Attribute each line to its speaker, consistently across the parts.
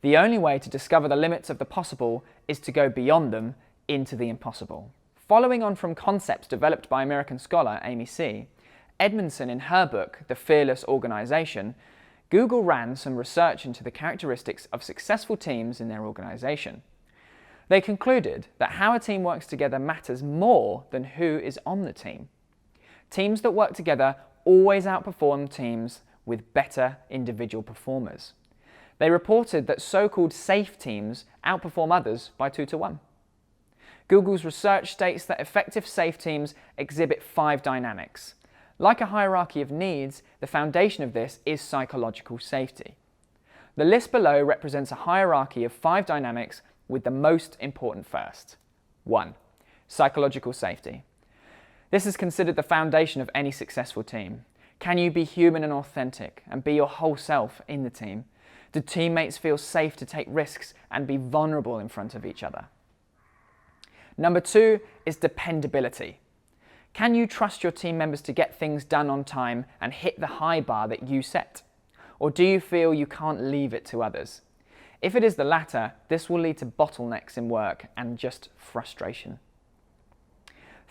Speaker 1: The only way to discover the limits of the possible is to go beyond them into the impossible. Following on from concepts developed by American scholar Amy C. Edmondson in her book, The Fearless Organization, Google ran some research into the characteristics of successful teams in their organization. They concluded that how a team works together matters more than who is on the team. Teams that work together always outperform teams with better individual performers. They reported that so-called safe teams outperform others by 2 to 1. Google's research states that effective safe teams exhibit 5 dynamics. Like a hierarchy of needs, the foundation of this is psychological safety. The list below represents a hierarchy of 5 dynamics with the most important first. 1. Psychological safety. This is considered the foundation of any successful team. Can you be human and authentic and be your whole self in the team? Do teammates feel safe to take risks and be vulnerable in front of each other? Number 2 is dependability. Can you trust your team members to get things done on time and hit the high bar that you set? Or do you feel you can't leave it to others? If it is the latter, this will lead to bottlenecks in work and just frustration.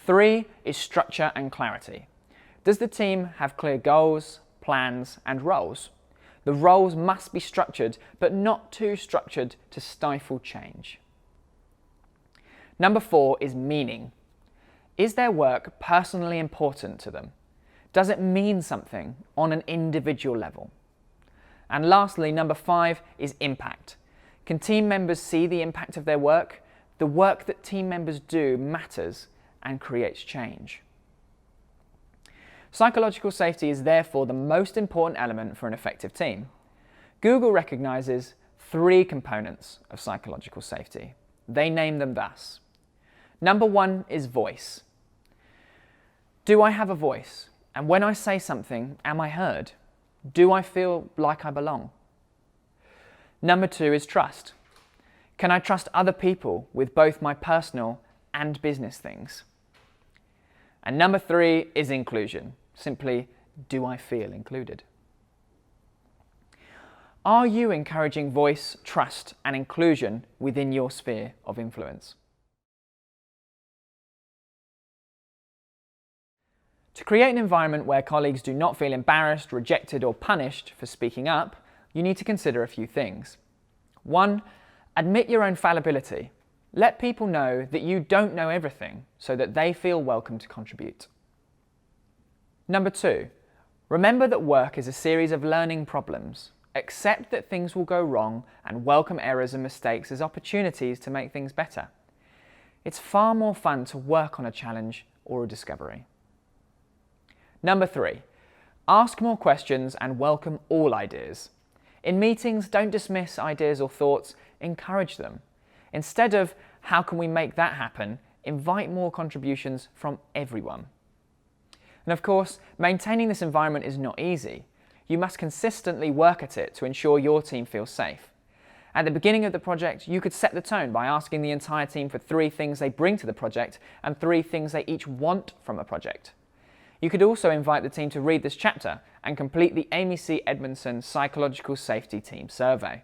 Speaker 1: 3 is structure and clarity. Does the team have clear goals, plans, and roles? The roles must be structured, but not too structured to stifle change. Number 4 is meaning. Is their work personally important to them? Does it mean something on an individual level? And lastly, number 5 is impact. Can team members see the impact of their work? The work that team members do matters and creates change. Psychological safety is therefore the most important element for an effective team. Google recognizes 3 components of psychological safety. They name them thus. Number 1 is voice. Do I have a voice? And when I say something, am I heard? Do I feel like I belong? Number 2 is trust. Can I trust other people with both my personal and business things? And number 3 is inclusion. Simply, do I feel included? Are you encouraging voice, trust, and inclusion within your sphere of influence? To create an environment where colleagues do not feel embarrassed, rejected, or punished for speaking up, you need to consider a few things. 1. Admit your own fallibility. Let people know that you don't know everything so that they feel welcome to contribute. Number 2. Remember that work is a series of learning problems. Accept that things will go wrong and welcome errors and mistakes as opportunities to make things better. It's far more fun to work on a challenge or a discovery. Number 3. Ask more questions and welcome all ideas. In meetings, don't dismiss ideas or thoughts, encourage them. Instead of, how can we make that happen, invite more contributions from everyone. And of course, maintaining this environment is not easy. You must consistently work at it to ensure your team feels safe. At the beginning of the project, you could set the tone by asking the entire team for 3 things they bring to the project and 3 things they each want from a project. You could also invite the team to read this chapter and complete the Amy C. Edmondson Psychological Safety Team Survey.